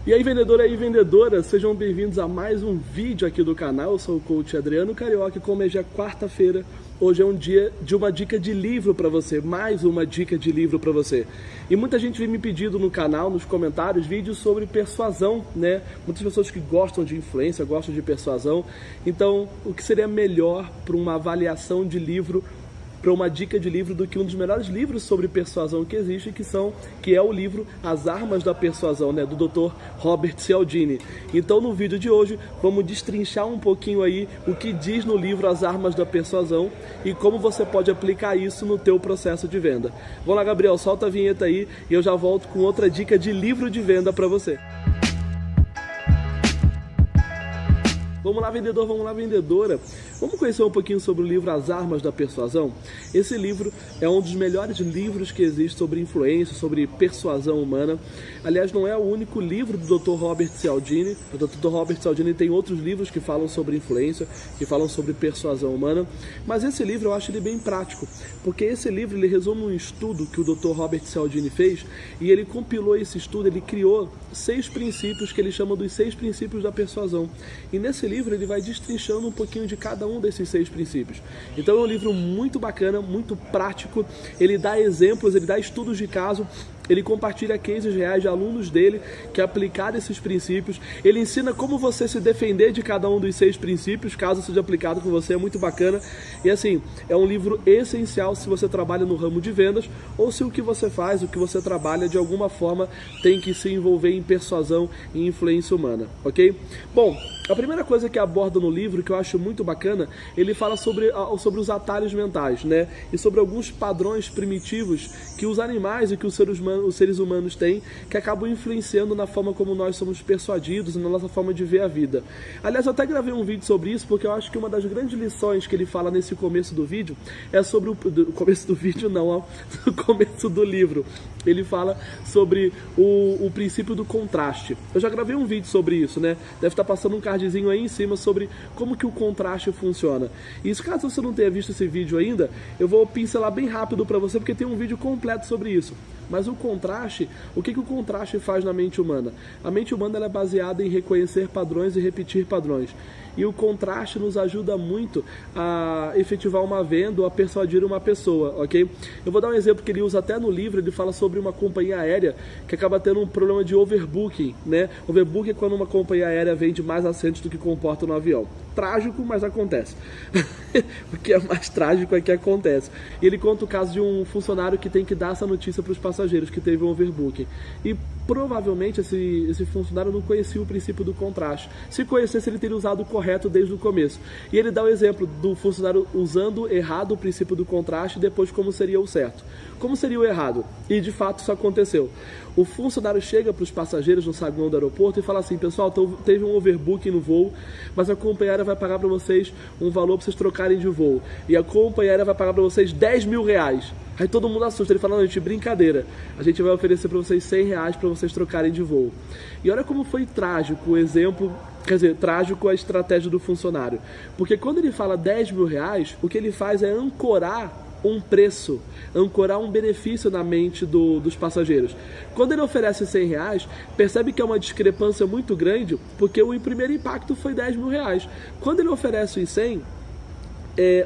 E aí, vendedora e vendedora, sejam bem-vindos a mais um vídeo aqui do canal. Eu sou o coach Adriano Carioca e como hoje é quarta-feira, hoje é um dia de uma dica de livro para você, mais uma dica de livro para você. E muita gente vem me pedindo no canal, nos comentários, vídeos sobre persuasão, né? Muitas pessoas que gostam de influência, gostam de persuasão. Então, o que seria melhor para uma avaliação de livro, para uma dica de livro, do que um dos melhores livros sobre persuasão que existe, que é o livro As Armas da Persuasão, né, do Dr. Robert Cialdini. Então, no vídeo de hoje, vamos destrinchar um pouquinho aí o que diz no livro As Armas da Persuasão e como você pode aplicar isso no teu processo de venda. Vamos lá, Gabriel, solta a vinheta aí e eu já volto com outra dica de livro de venda para você. Vamos lá, vendedor, vamos lá, vendedora. Vamos conhecer um pouquinho sobre o livro As Armas da Persuasão? Esse livro é um dos melhores livros que existe sobre influência, sobre persuasão humana. Aliás, não é o único livro do Dr. Robert Cialdini. O Dr. Robert Cialdini tem outros livros que falam sobre influência, que falam sobre persuasão humana. Mas esse livro eu acho ele bem prático, porque esse livro ele resume um estudo que o Dr. Robert Cialdini fez e ele compilou esse estudo, ele criou 6 princípios que ele chama dos 6 princípios da persuasão. E nesse livro ele vai destrinchando um pouquinho de cada um desses 6 princípios. Então é um livro muito bacana, muito prático, ele dá exemplos, ele dá estudos de caso, ele compartilha cases reais de alunos dele que aplicaram esses princípios, ele ensina como você se defender de cada um dos 6 princípios, caso seja aplicado com você, é muito bacana. E assim, é um livro essencial se você trabalha no ramo de vendas ou se o que você faz, o que você trabalha de alguma forma tem que se envolver em persuasão e influência humana, ok? Bom, a primeira coisa que aborda no livro, que eu acho muito bacana, ele fala sobre os atalhos mentais, né? E sobre alguns padrões primitivos que os animais e que os seres humanos têm, que acabam influenciando na forma como nós somos persuadidos e na nossa forma de ver a vida. Aliás, eu até gravei um vídeo sobre isso, porque eu acho que uma das grandes lições que ele fala nesse começo do vídeo é sobre o começo do vídeo não, ó, no começo do livro. Ele fala sobre o princípio do contraste. Eu já gravei um vídeo sobre isso, né? Deve estar passando um cardzinho aí em cima sobre como que o contraste funciona. E caso você não tenha visto esse vídeo ainda, eu vou pincelar bem rápido para você, porque tem um vídeo completo sobre isso. Mas o contraste, o que o contraste faz na mente humana? A mente humana ela é baseada em reconhecer padrões e repetir padrões. E o contraste nos ajuda muito a efetivar uma venda ou a persuadir uma pessoa, ok? Eu vou dar um exemplo que ele usa até no livro, ele fala sobre uma companhia aérea que acaba tendo um problema de overbooking, né? Overbooking é quando uma companhia aérea vende mais assentos do que comporta no avião. Trágico, mas acontece. O que é mais trágico é que acontece. E ele conta o caso de um funcionário que tem que dar essa notícia para os passageiros, que teve um overbooking. E provavelmente esse funcionário não conhecia o princípio do contraste. Se conhecesse, ele teria usado o correto desde o começo. E ele dá o exemplo do funcionário usando errado o princípio do contraste e depois como seria o certo. Como seria o errado? E de fato isso aconteceu. O funcionário chega para os passageiros no saguão do aeroporto e fala assim: pessoal, teve um overbooking no voo, mas a companhia aérea vai pagar para vocês um valor para vocês trocarem de voo. E a companhia aérea vai pagar para vocês 10 mil reais. Aí todo mundo assusta, ele fala: não, gente, brincadeira. A gente vai oferecer para vocês 100 reais para vocês trocarem de voo. E olha como foi trágico o exemplo, quer dizer, trágico a estratégia do funcionário. Porque quando ele fala 10 mil reais, o que ele faz é ancorar um preço, ancorar um benefício na mente dos passageiros. Quando ele oferece 100 reais, percebe que é uma discrepância muito grande, porque o primeiro impacto foi 10 mil reais. Quando ele oferece os 100,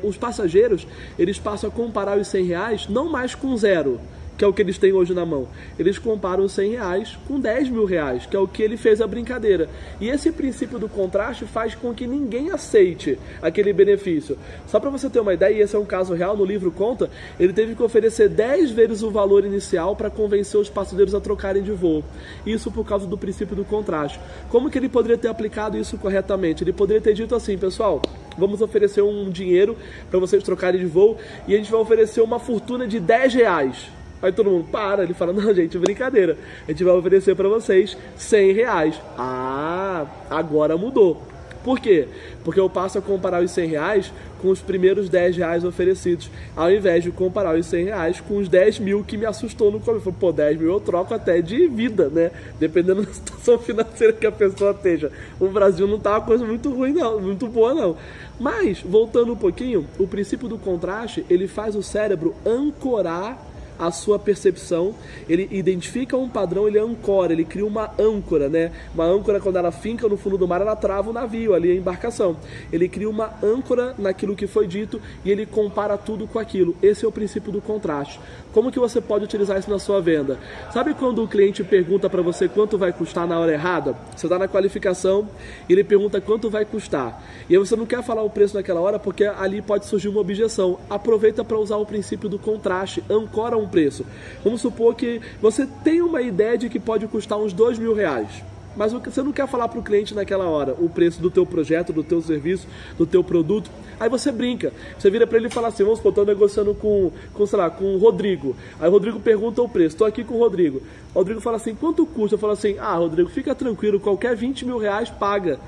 os passageiros, eles passam a comparar os 100 reais não mais com zero, que é o que eles têm hoje na mão. Eles comparam os 100 reais com 10 mil reais, que é o que ele fez a brincadeira. E esse princípio do contraste faz com que ninguém aceite aquele benefício. Só para você ter uma ideia, e esse é um caso real, no livro conta, ele teve que oferecer 10 vezes o valor inicial para convencer os passageiros a trocarem de voo. Isso por causa do princípio do contraste. Como que ele poderia ter aplicado isso corretamente? Ele poderia ter dito assim: pessoal, vamos oferecer um dinheiro para vocês trocarem de voo e a gente vai oferecer uma fortuna de 10 reais. Aí todo mundo para, ele fala: não, gente, brincadeira, a gente vai oferecer para vocês 100 reais. Ah, agora mudou. Por quê? Porque eu passo a comparar os 100 reais com os primeiros 10 reais oferecidos, ao invés de comparar os 100 reais com os 10 mil que me assustou no começo. Pô, 10 mil eu troco até de vida, né? Dependendo da situação financeira que a pessoa esteja. O Brasil não tá uma coisa muito ruim, não, muito boa, não. Mas, voltando um pouquinho, o princípio do contraste, ele faz o cérebro ancorar a sua percepção, ele identifica um padrão, ele ancora, ele cria uma âncora, né? Uma âncora, quando ela finca no fundo do mar, ela trava o navio, ali a embarcação. Ele cria uma âncora naquilo que foi dito e ele compara tudo com aquilo. Esse é o princípio do contraste. Como que você pode utilizar isso na sua venda? Sabe quando o cliente pergunta para você quanto vai custar na hora errada? Você está na qualificação e ele pergunta quanto vai custar. E aí você não quer falar o preço naquela hora porque ali pode surgir uma objeção. Aproveita para usar o princípio do contraste, ancora um preço. Vamos supor que você tem uma ideia de que pode custar uns R$2.000. Mas você não quer falar para o cliente naquela hora o preço do teu projeto, do teu serviço, do teu produto. Aí você brinca. Você vira para ele e fala assim, vamos supor, estou negociando com o Rodrigo. Aí o Rodrigo pergunta o preço. Estou aqui com o Rodrigo. O Rodrigo fala assim, quanto custa? Eu falo assim, Rodrigo, fica tranquilo, qualquer R$20.000 paga.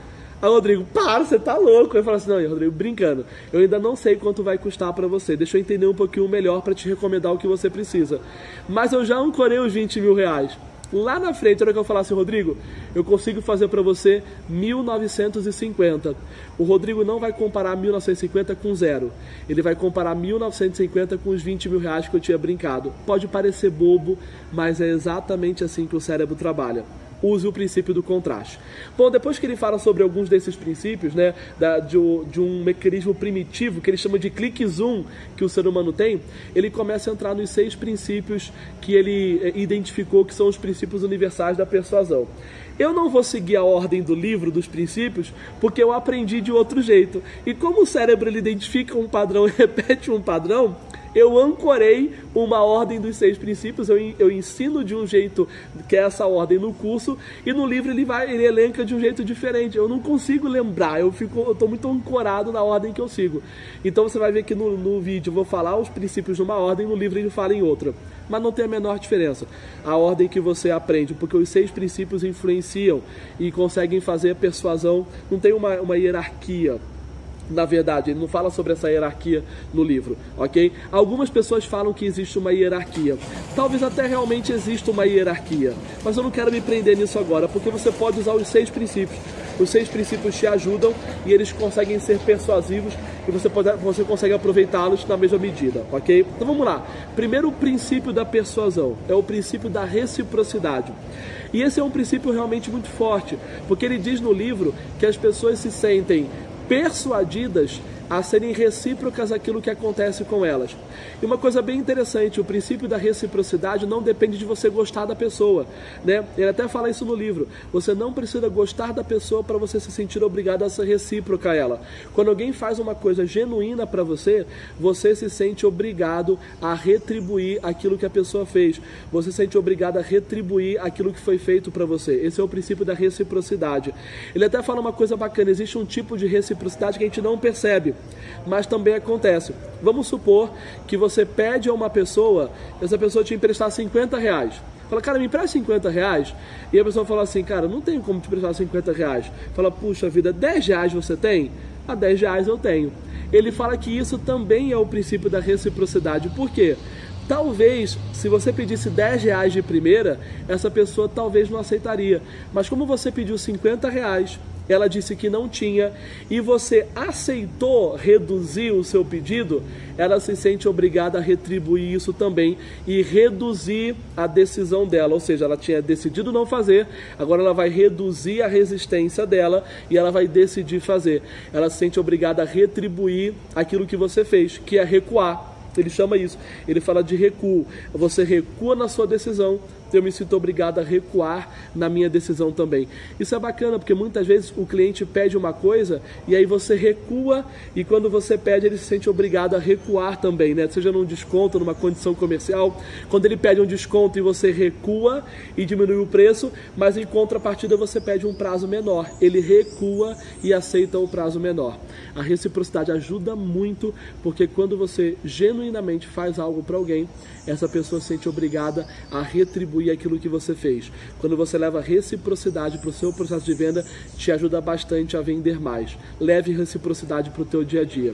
Aí o Rodrigo, para, você tá louco. Eu falo assim, não, Rodrigo, brincando. Eu ainda não sei quanto vai custar para você. Deixa eu entender um pouquinho melhor para te recomendar o que você precisa. Mas eu já ancorei os R$20.000. Lá na frente, na hora que eu falar assim, Rodrigo, eu consigo fazer para você 1.950. O Rodrigo não vai comparar 1.950 com zero. Ele vai comparar 1.950 com os R$20.000 que eu tinha brincado. Pode parecer bobo, mas é exatamente assim que o cérebro trabalha. Use o princípio do contraste. Bom, depois que ele fala sobre alguns desses princípios, né, de um mecanismo primitivo, que ele chama de clique zoom, que o ser humano tem, ele começa a entrar nos 6 princípios que ele identificou que são os princípios universais da persuasão. Eu não vou seguir a ordem do livro, dos princípios, porque eu aprendi de outro jeito. E como o cérebro ele identifica um padrão e repete um padrão, eu ancorei uma ordem dos 6 princípios, eu ensino de um jeito que é essa ordem no curso, e no livro ele elenca de um jeito diferente. Eu não consigo lembrar, eu estou muito ancorado na ordem que eu sigo. Então você vai ver que no vídeo eu vou falar os princípios numa ordem, no livro ele fala em outra. Mas não tem a menor diferença, a ordem que você aprende, porque os 6 princípios influenciam e conseguem fazer a persuasão, não tem uma hierarquia. Na verdade, ele não fala sobre essa hierarquia no livro, ok? Algumas pessoas falam que existe uma hierarquia. Talvez até realmente exista uma hierarquia, mas eu não quero me prender nisso agora, porque você pode usar os 6 princípios. Os 6 princípios te ajudam e eles conseguem ser persuasivos e você consegue aproveitá-los na mesma medida, ok? Então vamos lá. Primeiro princípio da persuasão é o princípio da reciprocidade. E esse é um princípio realmente muito forte, porque ele diz no livro que as pessoas se sentem persuadidas a serem recíprocas aquilo que acontece com elas. E uma coisa bem interessante, o princípio da reciprocidade não depende de você gostar da pessoa, né? Ele até fala isso no livro. Você não precisa gostar da pessoa para você se sentir obrigado a ser recíproca a ela. Quando alguém faz uma coisa genuína para você, você se sente obrigado a retribuir aquilo que a pessoa fez. Você se sente obrigado a retribuir aquilo que foi feito para você. Esse é o princípio da reciprocidade. Ele até fala uma coisa bacana, existe um tipo de reciprocidade que a gente não percebe, mas também acontece. Vamos supor que você pede a uma pessoa, essa pessoa te emprestar R$50. Fala, cara, me empresta R$50. E a pessoa fala assim, cara, não tenho como te emprestar R$50. Fala, puxa vida, R$10 você tem? R$10 eu tenho. Ele fala que isso também é o princípio da reciprocidade. Por quê? Talvez, se você pedisse R$10 de primeira, essa pessoa talvez não aceitaria. Mas como você pediu R$50, ela disse que não tinha, e você aceitou reduzir o seu pedido, ela se sente obrigada a retribuir isso também e reduzir a decisão dela. Ou seja, ela tinha decidido não fazer, agora ela vai reduzir a resistência dela e ela vai decidir fazer. Ela se sente obrigada a retribuir aquilo que você fez, que é recuar. Ele chama isso, ele fala de recuo. Você recua na sua decisão, eu me sinto obrigado a recuar na minha decisão também. Isso é bacana, porque muitas vezes o cliente pede uma coisa e aí você recua, e quando você pede ele se sente obrigado a recuar também, né? Seja num desconto, numa condição comercial, quando ele pede um desconto e você recua e diminui o preço, mas em contrapartida você pede um prazo menor, ele recua e aceita o prazo menor. A reciprocidade ajuda muito, porque quando você genuinamente faz algo para alguém, essa pessoa se sente obrigada a retribuir aquilo que você fez. Quando você leva reciprocidade para o seu processo de venda, te ajuda bastante a vender mais. Leve reciprocidade para o teu dia a dia.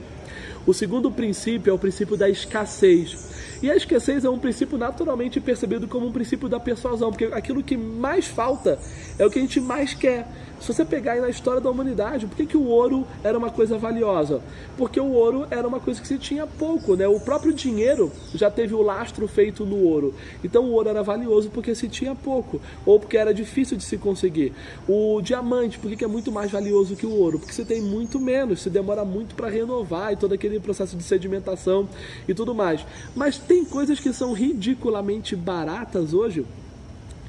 O segundo princípio é o princípio da escassez. E a escassez é um princípio naturalmente percebido como um princípio da persuasão, porque aquilo que mais falta é o que a gente mais quer. Se você pegar aí na história da humanidade, por que o ouro era uma coisa valiosa? Porque o ouro era uma coisa que se tinha pouco, né? O próprio dinheiro já teve o lastro feito no ouro. Então o ouro era valioso porque se tinha pouco, ou porque era difícil de se conseguir. O diamante, por que é muito mais valioso que o ouro? Porque você tem muito menos, se demora muito para renovar e todo aquele processo de sedimentação e tudo mais. Mas tem coisas que são ridiculamente baratas hoje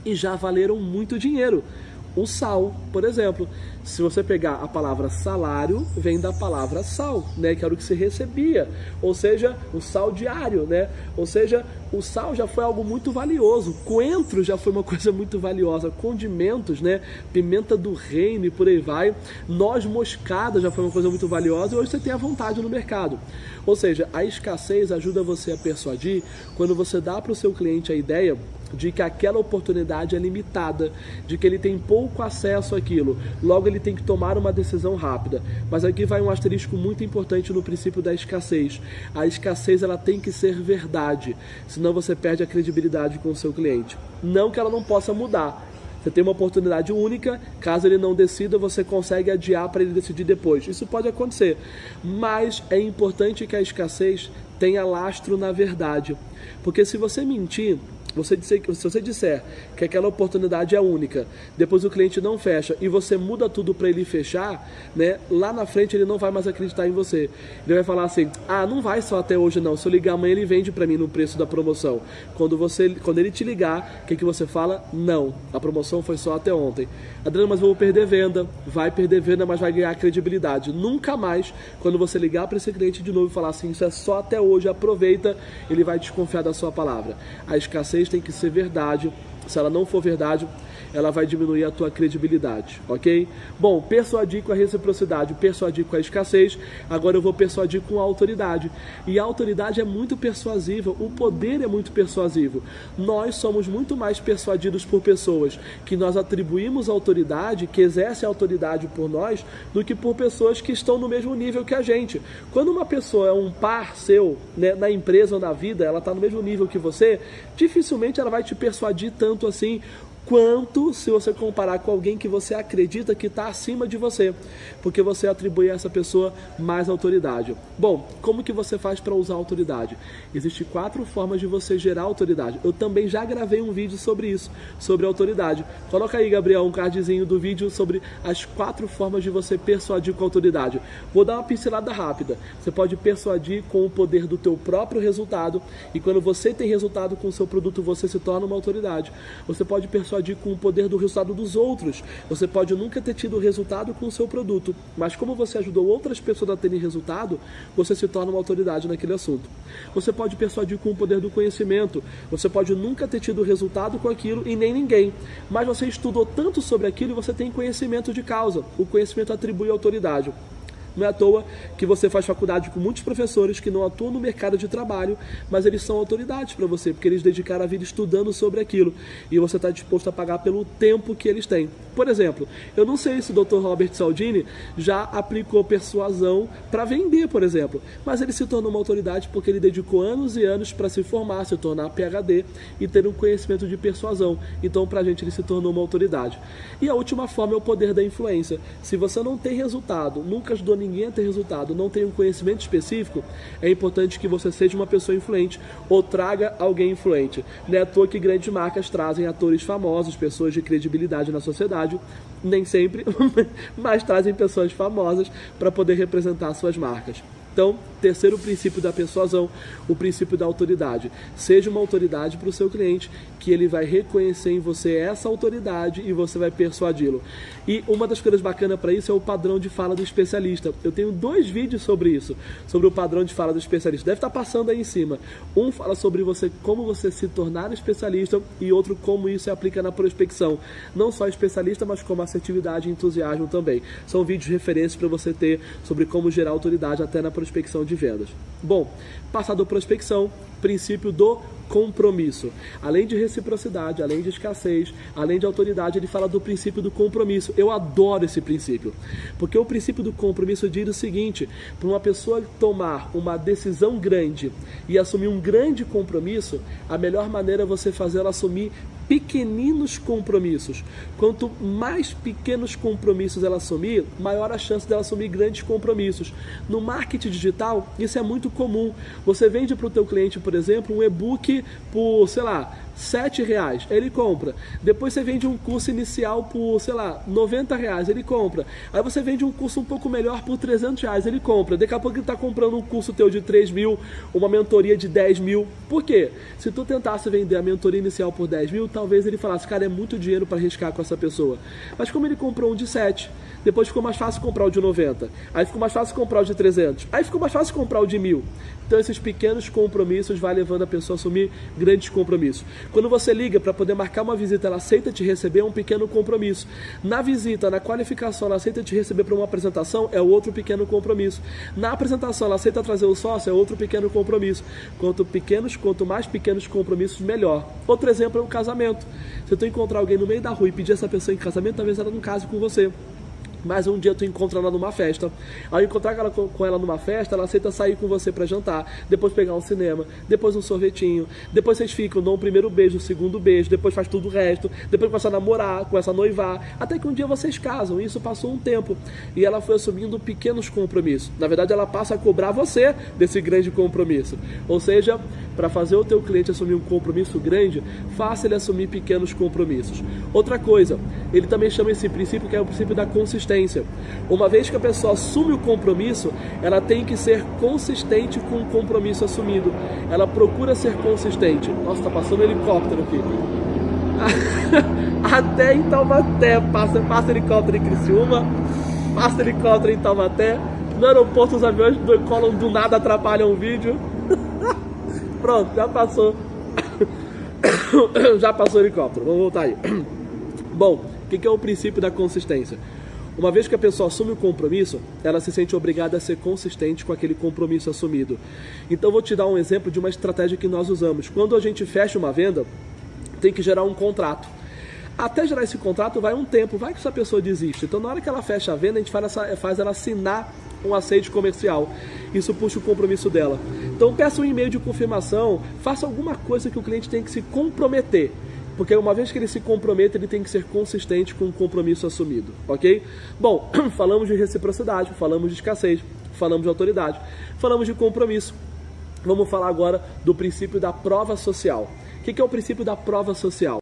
e já valeram muito dinheiro. O sal, por exemplo, se você pegar a palavra salário, vem da palavra sal, né, que era o que se recebia, ou seja, o sal diário, né, ou seja, o sal já foi algo muito valioso, coentro já foi uma coisa muito valiosa, condimentos, né, pimenta do reino e por aí vai, noz moscada já foi uma coisa muito valiosa e hoje você tem à vontade no mercado. Ou seja, a escassez ajuda você a persuadir quando você dá para o seu cliente a ideia de que aquela oportunidade é limitada, de que ele tem pouco acesso àquilo, logo ele tem que tomar uma decisão rápida. Mas aqui vai um asterisco muito importante no princípio da escassez. A escassez ela tem que ser verdade, senão você perde a credibilidade com o seu cliente. Não que ela não possa mudar. Você tem uma oportunidade única, caso ele não decida, você consegue adiar para ele decidir depois. Isso pode acontecer, mas é importante que a escassez tenha lastro na verdade, porque se você mentir, se você disser que aquela oportunidade é única, depois o cliente não fecha e você muda tudo para ele fechar, né, lá na frente ele não vai mais acreditar em você. Ele vai falar assim, não vai só até hoje não, se eu ligar amanhã ele vende para mim no preço da promoção. Quando ele te ligar, o que você fala? Não, a promoção foi só até ontem. Adriano, mas eu vou perder venda. Vai perder venda, mas vai ganhar credibilidade. Nunca mais, quando você ligar para esse cliente de novo e falar assim, isso é só até hoje, aproveita, ele vai desconfiar da sua palavra. A escassez tem que ser verdade. Se ela não for verdade, ela vai diminuir a tua credibilidade, ok? Bom, persuadir com a reciprocidade, persuadir com a escassez, agora eu vou persuadir com a autoridade. E a autoridade é muito persuasiva, o poder é muito persuasivo. Nós somos muito mais persuadidos por pessoas que nós atribuímos autoridade, que exercem autoridade por nós, do que por pessoas que estão no mesmo nível que a gente. Quando uma pessoa é um par seu, né, na empresa ou na vida, ela está no mesmo nível que você, dificilmente ela vai te persuadir tanto assim, quanto se você comparar com alguém que você acredita que está acima de você, porque você atribui a essa pessoa mais autoridade. Bom, como que você faz para usar autoridade? Existem 4 formas de você gerar autoridade. Eu também já gravei um vídeo sobre isso, sobre autoridade. Coloca aí, Gabriel, um cardzinho do vídeo sobre as 4 formas de você persuadir com autoridade. Vou dar uma pincelada rápida. Você pode persuadir com o poder do teu próprio resultado, e quando você tem resultado com o seu produto, você se torna uma autoridade. Você pode persuadir com o poder do resultado dos outros. Você pode nunca ter tido resultado com o seu produto, mas como você ajudou outras pessoas a terem resultado, você se torna uma autoridade naquele assunto. Você pode persuadir com o poder do conhecimento. Você pode nunca ter tido resultado com aquilo e nem ninguém, mas você estudou tanto sobre aquilo e você tem conhecimento de causa. O conhecimento atribui autoridade. Não é à toa que você faz faculdade com muitos professores que não atuam no mercado de trabalho, mas eles são autoridades para você, porque eles dedicaram a vida estudando sobre aquilo e você está disposto a pagar pelo tempo que eles têm. Por exemplo, eu não sei se o Dr. Robert Cialdini já aplicou persuasão para vender, por exemplo, mas ele se tornou uma autoridade porque ele dedicou anos e anos para se formar, se tornar PhD e ter um conhecimento de persuasão. Então, para a gente, ele se tornou uma autoridade. E a última forma é o poder da influência. Se você não tem resultado, nunca ajudou ninguém a ter resultado, não tem um conhecimento específico, é importante que você seja uma pessoa influente ou traga alguém influente. Não é à toa que grandes marcas trazem atores famosos, pessoas de credibilidade na sociedade, nem sempre, mas trazem pessoas famosas para poder representar suas marcas. Então, terceiro princípio da persuasão, o princípio da autoridade. Seja uma autoridade para o seu cliente, que ele vai reconhecer em você essa autoridade e você vai persuadi-lo. E uma das coisas bacanas para isso é o padrão de fala do especialista. Eu tenho 2 vídeos sobre isso, sobre o padrão de fala do especialista. Deve estar passando aí em cima. Um fala sobre como você se tornar especialista e outro como isso se aplica na prospecção. Não só especialista, mas como assertividade e entusiasmo também. São vídeos referências para você ter sobre como gerar autoridade até na prospecção de vendas. Bom, passado a prospecção, princípio do compromisso. Além de reciprocidade, além de escassez, além de autoridade, ele fala do princípio do compromisso. Eu adoro esse princípio, porque o princípio do compromisso diz o seguinte: para uma pessoa tomar uma decisão grande e assumir um grande compromisso, a melhor maneira é você fazer ela assumir pequeninos compromissos. Quanto mais pequenos compromissos ela assumir, maior a chance dela assumir grandes compromissos. No marketing digital, isso é muito comum. Você vende para o teu cliente, por exemplo, um e-book por, sei lá, R$7, ele compra. Depois você vende um curso inicial por, sei lá, R$90, ele compra. Aí você vende um curso um pouco melhor por R$300, ele compra. Daqui a pouco ele está comprando um curso teu de 3 mil, uma mentoria de 10 mil. Por quê? Se tu tentasse vender a mentoria inicial por 10 mil, talvez ele falasse, cara, é muito dinheiro para arriscar com essa pessoa. Mas como ele comprou um de 7, depois ficou mais fácil comprar o de 90, aí ficou mais fácil comprar o de 300, aí ficou mais fácil comprar o de 1000. Então esses pequenos compromissos vai levando a pessoa a assumir grandes compromissos. Quando você liga para poder marcar uma visita, ela aceita te receber, é um pequeno compromisso. Na visita, na qualificação, ela aceita te receber para uma apresentação, é outro pequeno compromisso. Na apresentação, ela aceita trazer o sócio, é outro pequeno compromisso. Quanto mais pequenos compromissos, melhor. Outro exemplo é o casamento. Se tu encontrar alguém no meio da rua e pedir essa pessoa em casamento, talvez ela não case com você. Mas um dia tu encontra ela numa festa. Ao encontrar ela com ela numa festa, ela aceita sair com você para jantar, depois pegar um cinema, depois um sorvetinho, depois vocês ficam, dão um primeiro beijo, um segundo beijo, depois faz tudo o resto, depois começa a namorar, começa a noivar, até que um dia vocês casam. Isso passou um tempo e ela foi assumindo pequenos compromissos. Na verdade, ela passa a cobrar você desse grande compromisso. Ou seja, para fazer o teu cliente assumir um compromisso grande, faça ele assumir pequenos compromissos. Outra coisa, ele também chama esse princípio que é o princípio da consistência. Uma vez que a pessoa assume o compromisso, ela tem que ser consistente com o compromisso assumido. Ela procura ser consistente. Nossa, tá passando um helicóptero aqui. Até em Taubaté, passa helicóptero em Criciúma, passa helicóptero em Taubaté. No aeroporto os aviões colam do nada, atrapalham o vídeo. Pronto, já passou. Já passou o helicóptero, vamos voltar aí. Bom, o que é o princípio da consistência? Uma vez que a pessoa assume o compromisso, ela se sente obrigada a ser consistente com aquele compromisso assumido. Então vou te dar um exemplo de uma estratégia que nós usamos. Quando a gente fecha uma venda, tem que gerar um contrato. Até gerar esse contrato vai um tempo, vai que essa pessoa desiste. Então na hora que ela fecha a venda, a gente faz ela assinar um aceite comercial. Isso puxa o compromisso dela. Então peça um e-mail de confirmação, faça alguma coisa que o cliente tem que se comprometer. Porque uma vez que ele se compromete, ele tem que ser consistente com o compromisso assumido, ok? Bom, falamos de reciprocidade, falamos de escassez, falamos de autoridade, falamos de compromisso. Vamos falar agora do princípio da prova social. O que é o princípio da prova social?